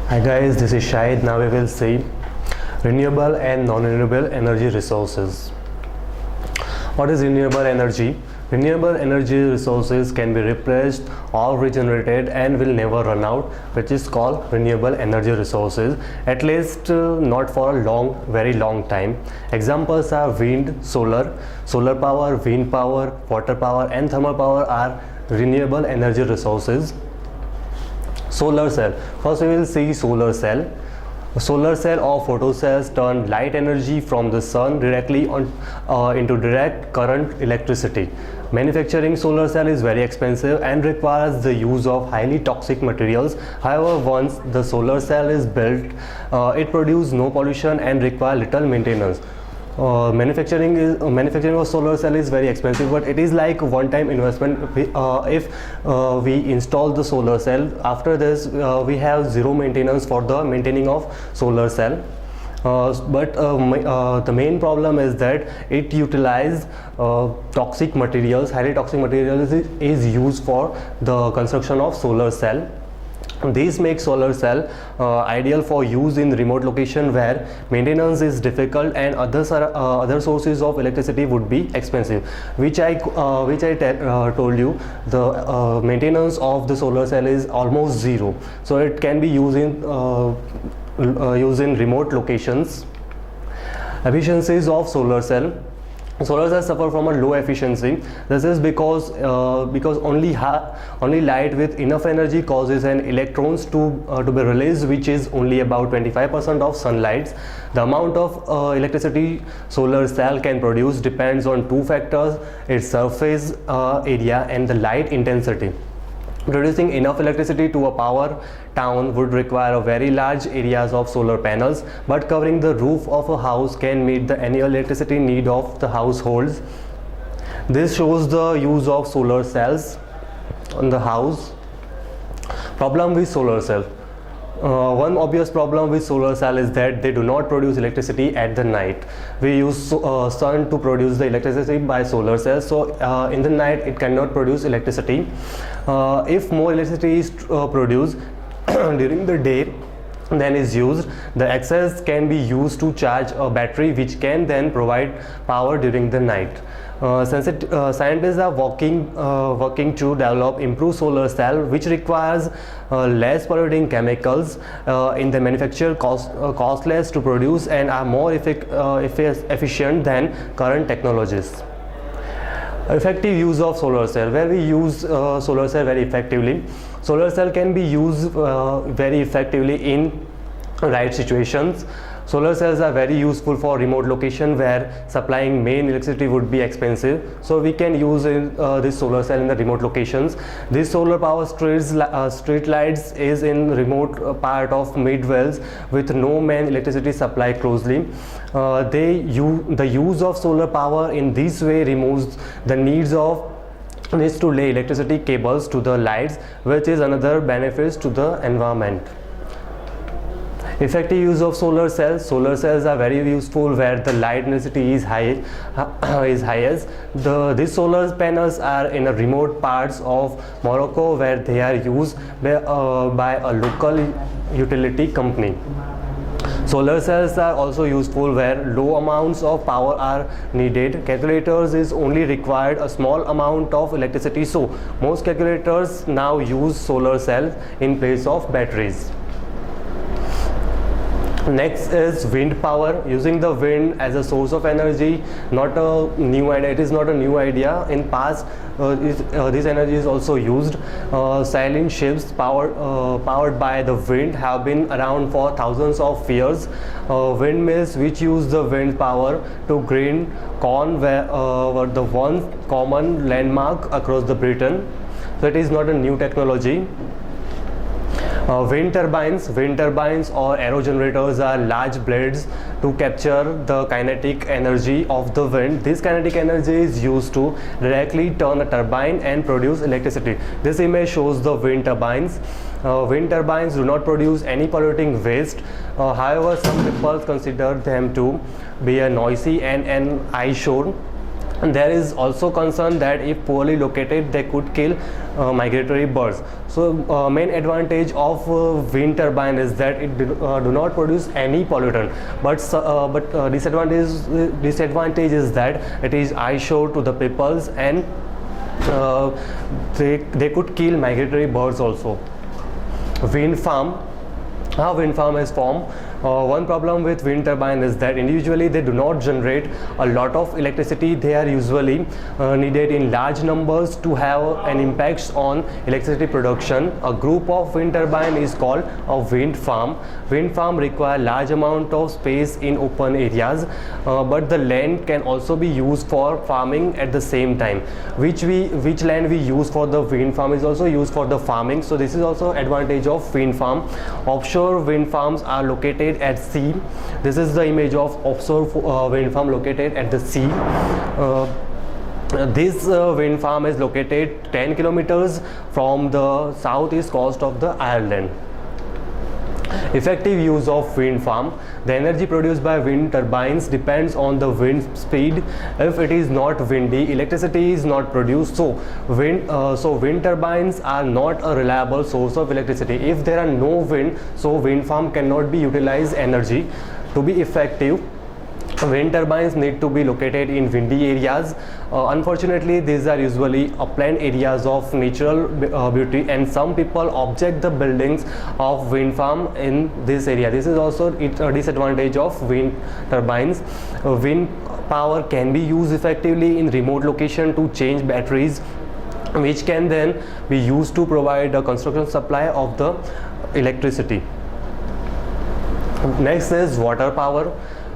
Hi guys, this is Shahid. Now we will see renewable and non-renewable energy resources. What is renewable energy? Renewable energy resources can be replaced or regenerated and will never run out, which is called renewable energy resources, at least not for a very long time. Examples are wind, solar power, wind power, water power and thermal power are renewable energy resources. Solar cell. First we will see solar cell. A solar cell or photocells turn light energy from the sun directly into direct current electricity. Manufacturing solar cell is very expensive and requires the use of highly toxic materials. However, once the solar cell is built, it produces no pollution and requires little maintenance. Manufacturing of solar cell is very expensive, but it is like one-time investment. If we install the solar cell, after this we have zero maintenance for the maintaining of solar cell. But the main problem is that it utilizes toxic materials. Highly toxic materials is used for the construction of solar cell. These make solar cell ideal for use in remote location where maintenance is difficult and other sources of electricity would be expensive. Which I told you, the maintenance of the solar cell is almost zero, so it can be used in remote locations. Efficiencies of solar cell. Solar cells suffer from a low efficiency. This is because only light with enough energy causes an electrons to be released, which is only about 25% of sunlight. The amount of electricity solar cell can produce depends on two factors: its surface area and the light intensity. Producing enough electricity to a power town would require very large areas of solar panels, but covering the roof of a house can meet the annual electricity need of the households. This shows the use of solar cells on the house. Problem with solar cell. One obvious problem with solar cell is that they do not produce electricity at the night. We use sun to produce the electricity by solar cells, so in the night it cannot produce electricity. If more electricity is produced during the day than is used, the excess can be used to charge a battery, which can then provide power during the night. Scientists are working to develop improved solar cell which requires less polluting chemicals in the manufacture, costless to produce and are more efficient than current technologies. Effective use of solar cell. Where we use solar cell very effectively. Solar cell can be used very effectively in right situations. Solar cells are very useful for remote location where supplying main electricity would be expensive, so we can use this solar cell in the remote locations. This solar power street lights is in remote part of mid-wells with no main electricity supply closely. The use of solar power in this way removes the needs to lay electricity cables to the lights, which is another benefit to the environment. Effective use of solar cells. Solar cells are very useful where the light density is highest. These solar panels are in remote parts of Morocco where they are used by a local utility company. Solar cells are also useful where low amounts of power are needed. Calculators is only required a small amount of electricity, so most calculators now use solar cells in place of batteries. Next is wind power. Using the wind as a source of energy, not a new idea. It is not a new idea. In past, this energy is also used. Sailing ships powered by the wind have been around for thousands of years. Windmills which use the wind power to grind corn were the one common landmark across the Britain. So it is not a new technology. Wind turbines or aerogenerators are large blades to capture the kinetic energy of the wind. This kinetic energy is used to directly turn a turbine and produce electricity. This image shows the wind turbines. Wind turbines do not produce any polluting waste. However, some people consider them to be a noisy and an eyesore. And there is also concern that if poorly located, they could kill migratory birds. So main advantage of wind turbine is that it do not produce any pollutant, but disadvantage is that it is eyesore to the peoples, and they could kill migratory birds also. Wind farm. How wind farm is formed? One problem with wind turbine is that individually they do not generate a lot of electricity. They are usually needed in large numbers to have an impact on electricity production. A group of wind turbine is called a wind farm. Wind farm require large amount of space in open areas, but the land can also be used for farming at the same time. Which land we use for the wind farm is also used for the farming. So this is also advantage of wind farm. Offshore wind farms are located at sea. This is the image of offshore wind farm located at the sea. This wind farm is located 10 kilometers from the southeast coast of the Ireland. Effective use of wind farm. The energy produced by wind turbines depends on the wind speed. If it is not windy, electricity is not produced. So wind turbines are not a reliable source of electricity. If there are no wind, so wind farm cannot be utilized energy. To be effective, wind turbines need to be located in windy areas. Unfortunately, these are usually upland areas of natural beauty, and some people object the buildings of wind farm in this area. This is also a disadvantage of wind turbines. Wind power can be used effectively in remote location to change batteries, which can then be used to provide a construction supply of the electricity. Next is water power.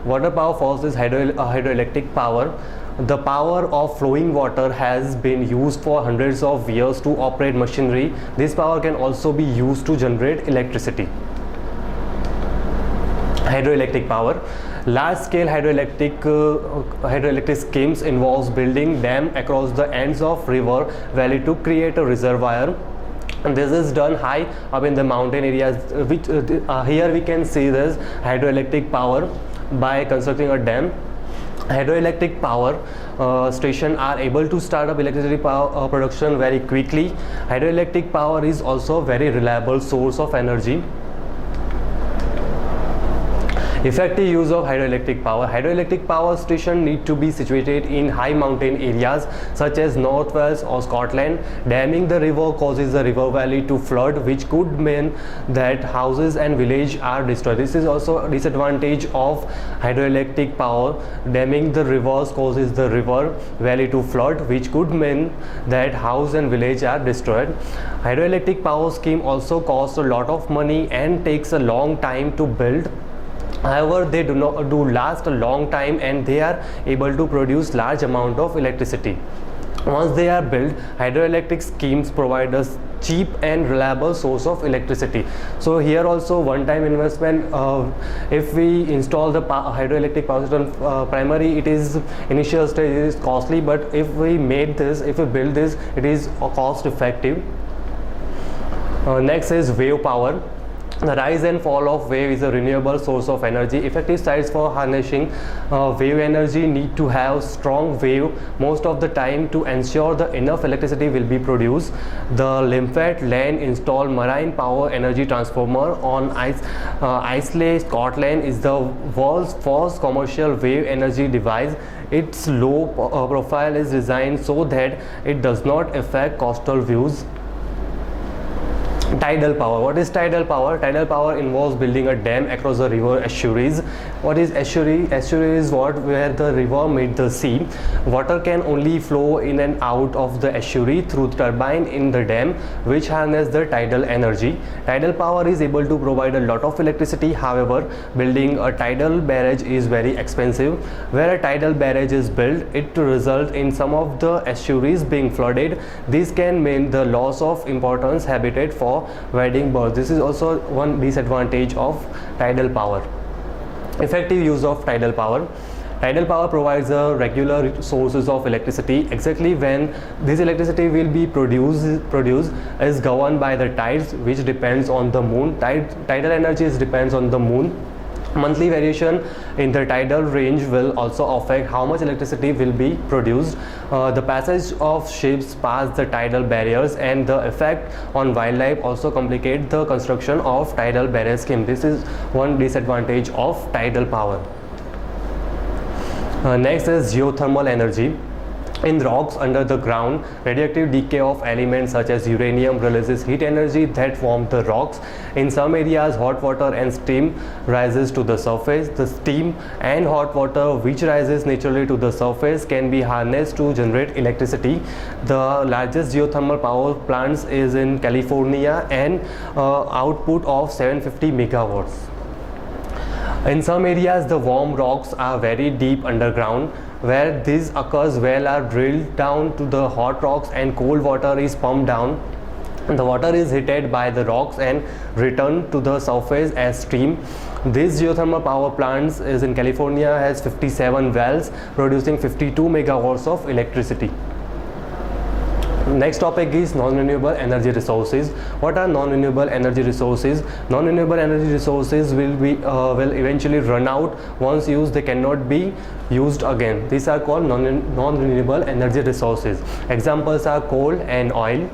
Water power first is hydroelectric power. The power of flowing water has been used for hundreds of years to operate machinery. This power can also be used to generate electricity. Hydroelectric power. Large-scale hydroelectric schemes involves building dam across the ends of river valley to create a reservoir. And this is done high up in the mountain areas. Which here we can see this hydroelectric power by constructing a dam. Hydroelectric power station are able to start up electricity power production very quickly. Hydroelectric power is also a very reliable source of energy. Effective use of hydroelectric power. Hydroelectric power station need to be situated in high mountain areas such as North Wales or Scotland. Damming the river causes the river valley to flood, which could mean that houses and village are destroyed. This is also a disadvantage of hydroelectric power. Damming the rivers causes the river valley to flood, which could mean that house and village are destroyed. Hydroelectric power scheme also costs a lot of money and takes a long time to build. However, they do last a long time, and they are able to produce large amount of electricity. Once they are built, hydroelectric schemes provide us cheap and reliable source of electricity. So here also one-time investment. If we install the hydroelectric power system primary, it is initial stage, it is costly, but if we build this, it is cost effective. Next is wave power. The rise and fall of wave is a renewable source of energy. Effective sites for harnessing wave energy need to have strong wave most of the time to ensure the enough electricity will be produced. The Limfet land installed marine power energy transformer on Islay, Scotland is the world's first commercial wave energy device. Its low profile is designed so that it does not affect coastal views. Tidal power. What is tidal power? Tidal power involves building a dam across the river estuaries. What is estuary? Estuary is where the river meets the sea. Water can only flow in and out of the estuary through turbine in the dam, which harness the tidal energy. Tidal power is able to provide a lot of electricity. However, building a tidal barrage is very expensive. Where a tidal barrage is built, it results in some of the estuaries being flooded. This can mean the loss of important habitat for wading birds. This is also one disadvantage of tidal power. Effective use of tidal power. Tidal power provides a regular sources of electricity. Exactly when this electricity will be produced is governed by the tides, which depends on the moon. Tidal energy depends on the moon. Monthly variation in the tidal range will also affect how much electricity will be produced. The passage of ships past the tidal barriers and the effect on wildlife also complicate the construction of tidal barrier scheme. This is one disadvantage of tidal power. Next is geothermal energy. In rocks under the ground, radioactive decay of elements such as uranium releases heat energy that warms the rocks. In some areas, hot water and steam rises to the surface. The steam and hot water which rises naturally to the surface can be harnessed to generate electricity. The largest geothermal power plants is in California and output of 750 megawatts. In some areas, the warm rocks are very deep underground. Where this occurs, wells are drilled down to the hot rocks and cold water is pumped down. The water is heated by the rocks and returned to the surface as steam. This geothermal power plants is in California has 57 wells producing 52 megawatts of electricity. Next topic is non-renewable energy resources. What are non-renewable energy resources? Non-renewable energy resources will eventually run out. Once used, they cannot be used again. These are called non-renewable energy resources. Examples are coal and oil.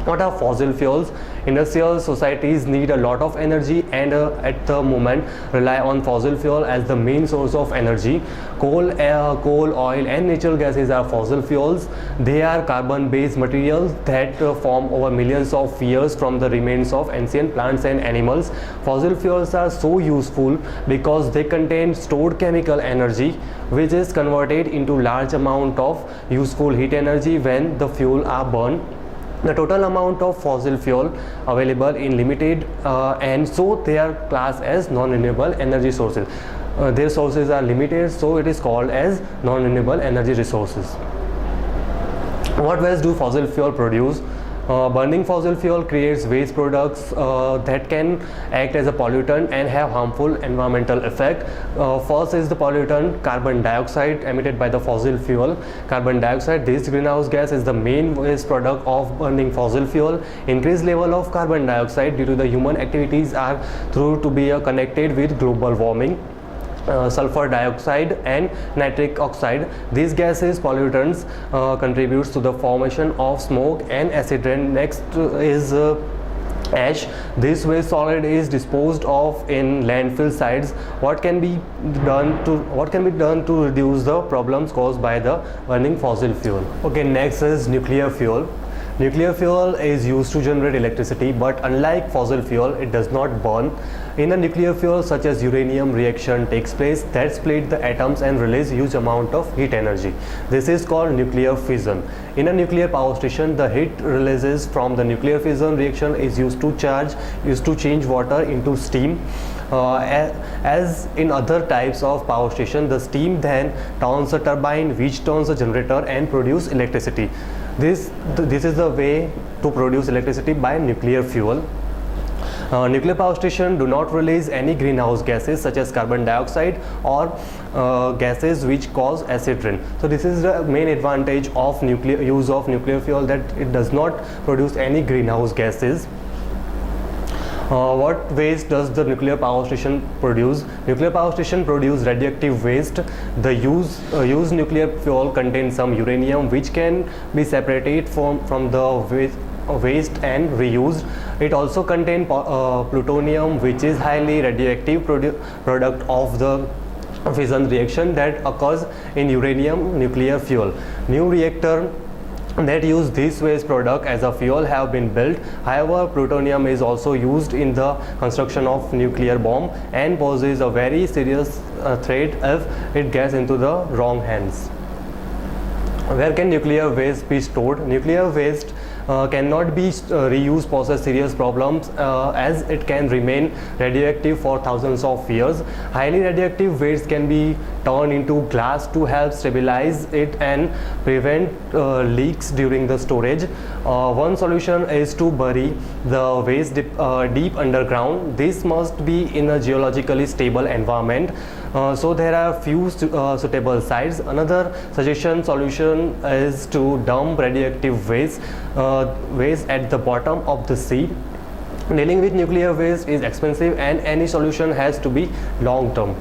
What are fossil fuels? Industrial societies need a lot of energy and at the moment rely on fossil fuel as the main source of energy. Coal, oil and natural gases are fossil fuels. They are carbon-based materials that form over millions of years from the remains of ancient plants and animals. Fossil fuels are so useful because they contain stored chemical energy which is converted into large amount of useful heat energy when the fuel are burned. The total amount of fossil fuel available in limited and so they are classed as non-renewable energy sources. Their sources are limited, so it is called as non-renewable energy resources. What waste do fossil fuel produce? Burning fossil fuel creates waste products that can act as a pollutant and have harmful environmental effect. First is the pollutant carbon dioxide emitted by the fossil fuel. Carbon dioxide, this greenhouse gas, is the main waste product of burning fossil fuel. Increased level of carbon dioxide due to the human activities are thought to be connected with global warming. Sulfur dioxide and nitric oxide, these gases pollutants contributes to the formation of smoke and acid rain. Next is ash. This waste solid is disposed of in landfill sites. What can be done to reduce the problems caused by the burning fossil fuel? Okay, next is nuclear fuel. Nuclear fuel is used to generate electricity, but unlike fossil fuel, it does not burn. In a nuclear fuel such as uranium, reaction takes place that split the atoms and release huge amount of heat energy. This is called nuclear fission. In a nuclear power station, the heat releases from the nuclear fission reaction is used to change water into steam. As in other types of power station, the steam then turns a turbine which turns a generator and produce electricity. This is the way to produce electricity by nuclear fuel. Nuclear power station do not release any greenhouse gases such as carbon dioxide or gases which cause acid rain. So this is the main advantage of use of nuclear fuel, that it does not produce any greenhouse gases. What waste does the nuclear power station produce? Nuclear power station produce radioactive waste. The used nuclear fuel contains some uranium which can be separated from the waste and reused. It also contains plutonium, which is highly radioactive product of the fission reaction that occurs in uranium nuclear fuel. New reactor that use this waste product as a fuel have been built. However, plutonium is also used in the construction of nuclear bomb and poses a very serious threat if it gets into the wrong hands. Where can nuclear waste be stored? Nuclear waste cannot be reused, poses serious problems as it can remain radioactive for thousands of years. Highly radioactive waste can be turned into glass to help stabilize it and prevent leaks during the storage. One solution is to bury the waste deep underground. This must be in a geologically stable environment. So there are few suitable sites. Another solution is to dump radioactive waste at the bottom of the sea. Dealing with nuclear waste is expensive and any solution has to be long term.